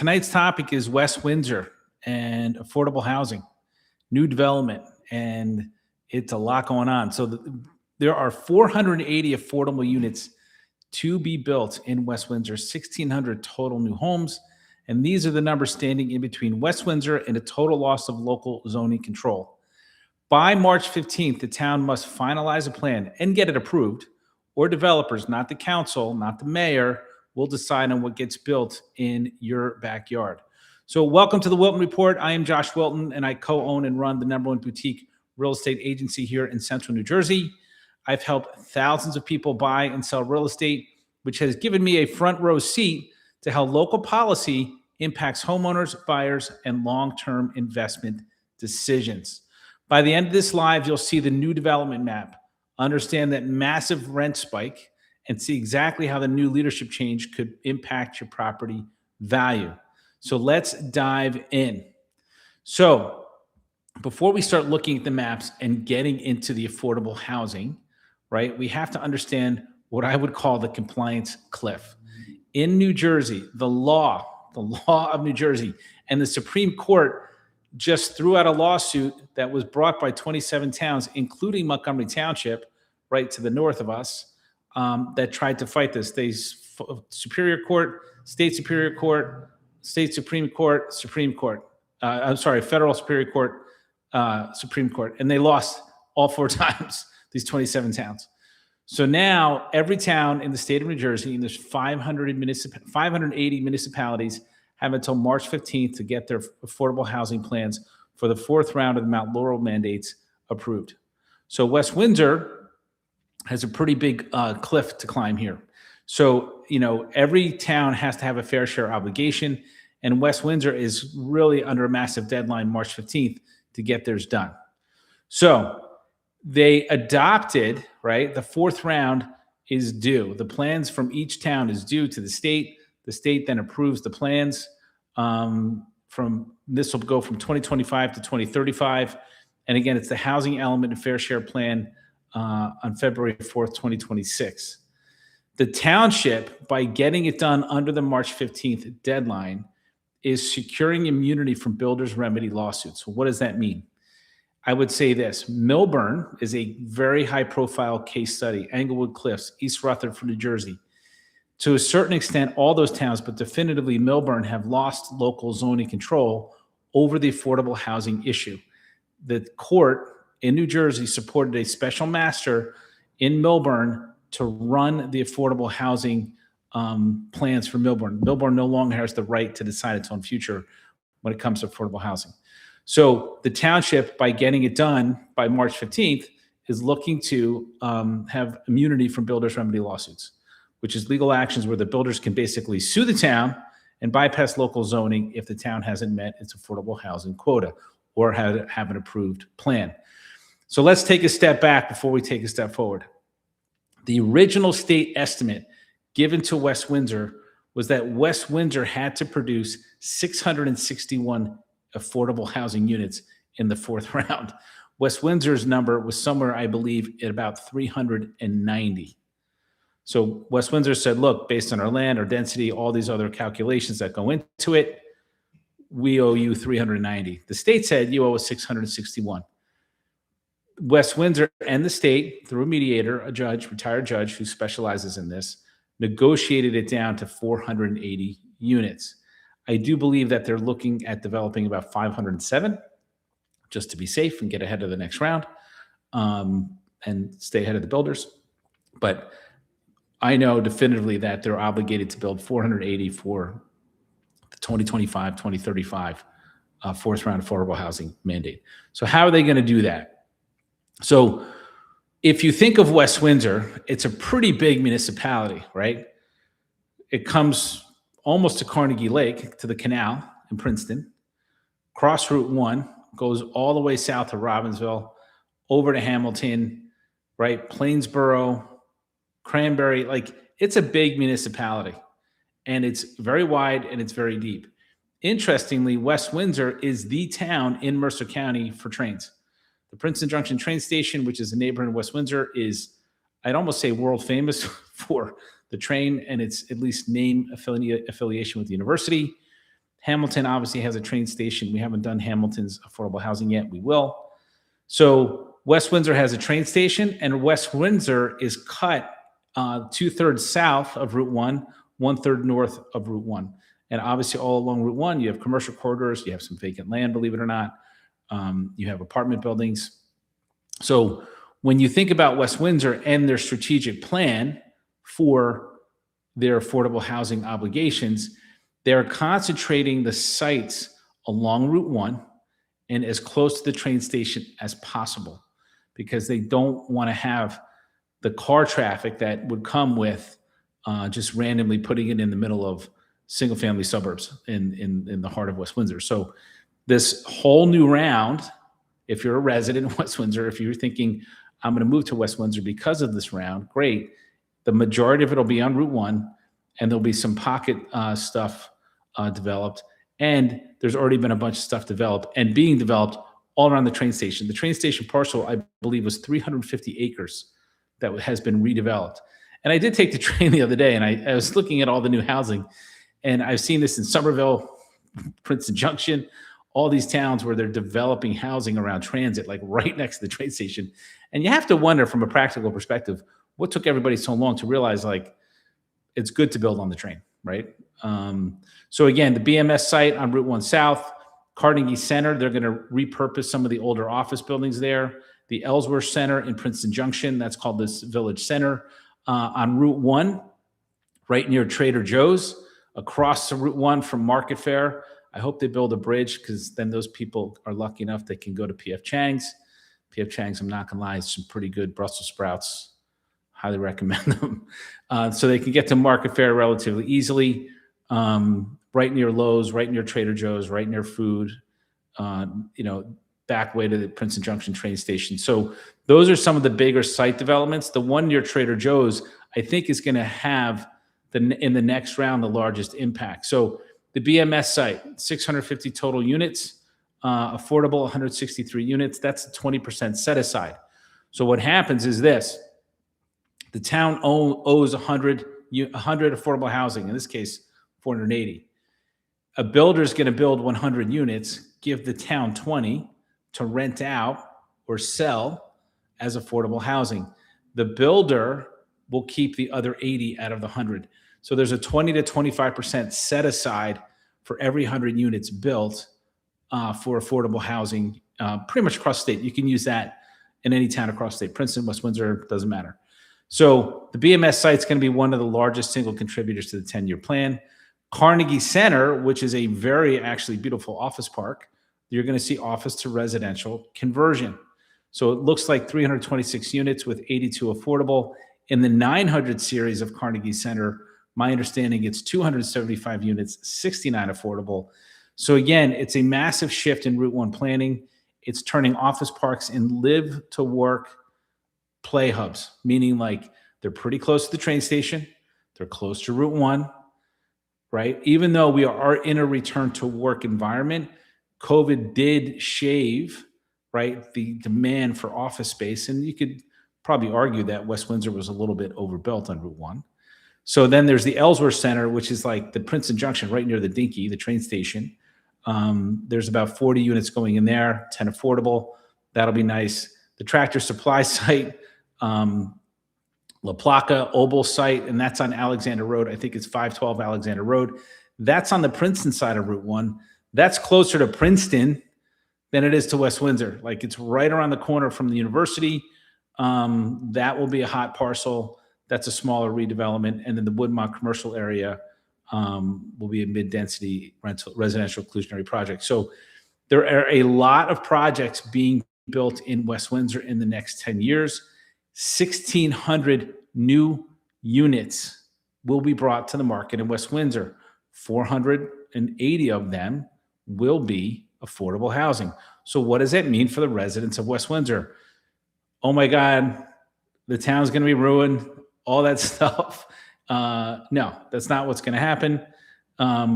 Tonight's topic is West Windsor and affordable housing, new development, and it's a lot going on. There are 480 affordable units to be built in West Windsor, 1,600 total new homes. And these are the numbers standing in between West Windsor and a total loss of local zoning control. By March 15th, the town must finalize a plan and get it approved, or developers, not the council, not the mayor, will decide on what gets built in your backyard. So welcome to the Wilton Report. I am Josh Wilton, and I co-own and run the #1 boutique real estate agency here in central New Jersey. I've helped thousands of people buy and sell real estate, which has given me a front row seat to how local policy impacts homeowners, buyers, and long-term investment decisions. By the end of this live, you'll see the new development map, understand that massive rent spike, and see exactly how the new leadership change could impact your property value. So let's dive in. So before we start looking at the maps and getting into the affordable housing, right, we have to understand what I would call the compliance cliff. In New Jersey, the law of New Jersey and the Supreme Court just threw out a lawsuit that was brought by 27 towns, including Montgomery Township, right to the north of us, that tried to fight this. Superior Court, State Superior Court, State Supreme Court, Supreme Court. Federal Superior Court, Supreme Court. And they lost all 4 times, these 27 towns. So now every town in the state of New Jersey, and there's 580 municipalities, have until March 15th to get their affordable housing plans for the 4th round of the Mount Laurel mandates approved. So West Windsor has a pretty big cliff to climb here. So, every town has to have a fair share obligation, and West Windsor is really under a massive deadline, March 15th, to get theirs done. So they adopted, right? The 4th round is due. The plans from each town is due to the state. The state then approves the plans. This will go from 2025 to 2035. And again, it's the housing element and fair share plan on February 4th, 2026. The township, by getting it done under the March 15th deadline, is securing immunity from builders' remedy lawsuits. So what does that mean? I would say this. Millburn is a very high-profile case study. Englewood Cliffs, East Rutherford, New Jersey. To a certain extent, all those towns, but definitively Millburn, have lost local zoning control over the affordable housing issue. The court in New Jersey supported a special master in Millburn to run the affordable housing plans for Millburn. Millburn no longer has the right to decide its own future when it comes to affordable housing. So the township, by getting it done by March 15th, is looking to have immunity from builders' remedy lawsuits, which is legal actions where the builders can basically sue the town and bypass local zoning if the town hasn't met its affordable housing quota or have an approved plan. So let's take a step back before we take a step forward. The original state estimate given to West Windsor was that West Windsor had to produce 661 affordable housing units in the 4th round. West Windsor's number was somewhere, I believe, at about 390. So West Windsor said, look, based on our land, our density, all these other calculations that go into it, we owe you 390. The state said you owe us 661. West Windsor and the state, through a mediator, a judge, retired judge who specializes in this, negotiated it down to 480 units. I do believe that they're looking at developing about 507 just to be safe and get ahead of the next round and stay ahead of the builders. But I know definitively that they're obligated to build 480 for the 2025, 2035 4th round affordable housing mandate. So how are they going to do that? So if you think of West Windsor, it's a pretty big municipality, right? It comes almost to Carnegie Lake, to the canal in Princeton, cross Route 1, goes all the way south to Robbinsville, over to Hamilton, right? Plainsboro, Cranberry, it's a big municipality, and it's very wide and it's very deep. Interestingly, West Windsor is the town in Mercer County for trains. The Princeton Junction train station, which is a neighborhood in West Windsor, is, I'd almost say, world famous for the train and its at least name affiliation with the university. Hamilton obviously has a train station. We haven't done Hamilton's affordable housing yet. We will. So West Windsor has a train station, and West Windsor is cut 2/3 south of Route 1, 1/3 north of Route 1. And obviously all along Route 1, you have commercial corridors, you have some vacant land, believe it or not. You have apartment buildings. So when you think about West Windsor and their strategic plan for their affordable housing obligations, they're concentrating the sites along Route 1 and as close to the train station as possible, because they don't want to have the car traffic that would come with just randomly putting it in the middle of single family suburbs in the heart of West Windsor. So this whole new round, if you're a resident in West Windsor, if you're thinking, I'm going to move to West Windsor because of this round, great. The majority of it will be on Route 1, and there'll be some pocket stuff developed. And there's already been a bunch of stuff developed and being developed all around the train station. The train station parcel, I believe, was 350 acres that has been redeveloped. And I did take the train the other day, and I was looking at all the new housing, and I've seen this in Somerville, Princeton Junction, all these towns where they're developing housing around transit, like right next to the train station. And you have to wonder from a practical perspective, what took everybody so long to realize like it's good to build on the train, right? So again, the BMS site on Route 1 South, Carnegie Center, they're going to repurpose some of the older office buildings there. The Ellsworth Center in Princeton Junction, that's called this Village Center. On Route 1, right near Trader Joe's, across the Route 1 from Market Fair. I hope they build a bridge, because then those people are lucky enough they can go to P.F. Chang's. P.F. Chang's, I'm not going to lie, some pretty good Brussels sprouts. Highly recommend them. So they can get to Market Fair relatively easily, right near Lowe's, right near Trader Joe's, right near food, back way to the Princeton Junction train station. So those are some of the bigger site developments. The one near Trader Joe's, I think, is going to have in the next round the largest impact. So the BMS site, 650 total units, affordable 163 units. That's a 20% set aside. So what happens is this: the town owes 100 affordable housing, in this case 480. A builder is going to build 100 units, give the town 20 to rent out or sell as affordable housing. The builder will keep the other 80 out of the 100. So there's a 20 to 25% set aside for every 100 units built for affordable housing, pretty much across state. You can use that in any town across state. Princeton, West Windsor, doesn't matter. So the BMS site is going to be one of the largest single contributors to the 10-year plan. Carnegie Center, which is a very actually beautiful office park, you're going to see office to residential conversion. So it looks like 326 units with 82 affordable. In the 900 series of Carnegie Center, my understanding, it's 275 units, 69 affordable. So again, it's a massive shift in Route 1 planning. It's turning office parks in live to work play hubs, meaning like they're pretty close to the train station. They're close to Route 1, right? Even though we are in a return to work environment, COVID did shave, right, the demand for office space. And you could probably argue that West Windsor was a little bit overbuilt on Route 1. So then there's the Ellsworth Center, which is like the Princeton Junction, right near the Dinky, the train station. There's about 40 units going in there, 10 affordable. That'll be nice. The Tractor Supply site, La Placa Obel site, and that's on Alexander Road. I think it's 512 Alexander Road. That's on the Princeton side of Route 1. That's closer to Princeton than it is to West Windsor. Like, it's right around the corner from the university. That will be a hot parcel. That's a smaller redevelopment. And then the Woodmont commercial area will be a mid-density residential inclusionary project. So there are a lot of projects being built in West Windsor in the next 10 years. 1,600 new units will be brought to the market in West Windsor. 480 of them will be affordable housing. So what does that mean for the residents of West Windsor? Oh my God, the town's going to be ruined, all that stuff. No, that's not what's going to happen. I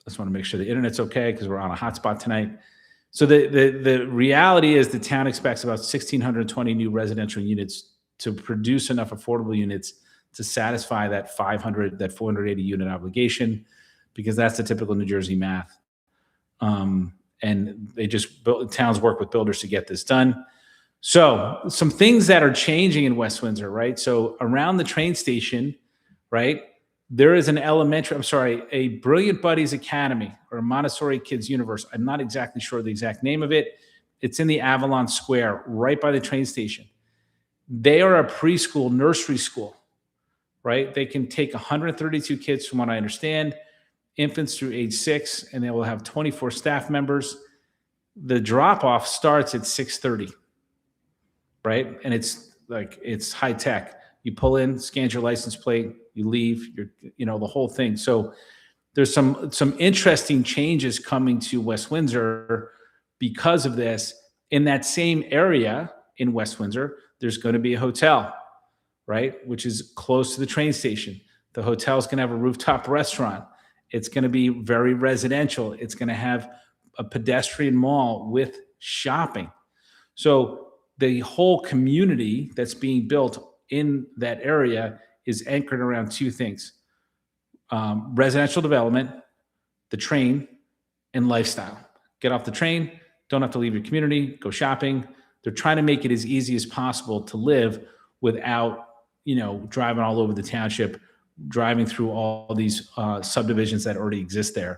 just want to make sure the internet's okay because we're on a hotspot tonight. So the reality is the town expects about 1,620 new residential units to produce enough affordable units to satisfy that 480 unit obligation. because that's the typical New Jersey math. And they just towns work with builders to get this done. So some things that are changing in West Windsor, right? So around the train station, right, there is a Brilliant Buddies Academy or a Montessori Kids Universe. I'm not exactly sure the exact name of it. It's in the Avalon Square, right by the train station. They are a preschool nursery school, right? They can take 132 kids, from what I understand, infants through age 6, and they will have 24 staff members. The drop-off starts at 6:30, right? And it's high tech. You pull in, scan your license plate, you leave, the whole thing. So there's some interesting changes coming to West Windsor because of this. In that same area in West Windsor, there's going to be a hotel, right, which is close to the train station. The hotel is going to have a rooftop restaurant. It's going to be very residential. It's going to have a pedestrian mall with shopping. So the whole community that's being built in that area is anchored around two things: residential development, the train, and lifestyle. Get off the train, don't have to leave your community, go shopping. They're trying to make it as easy as possible to live without, driving all over the township, driving through all these subdivisions that already exist there.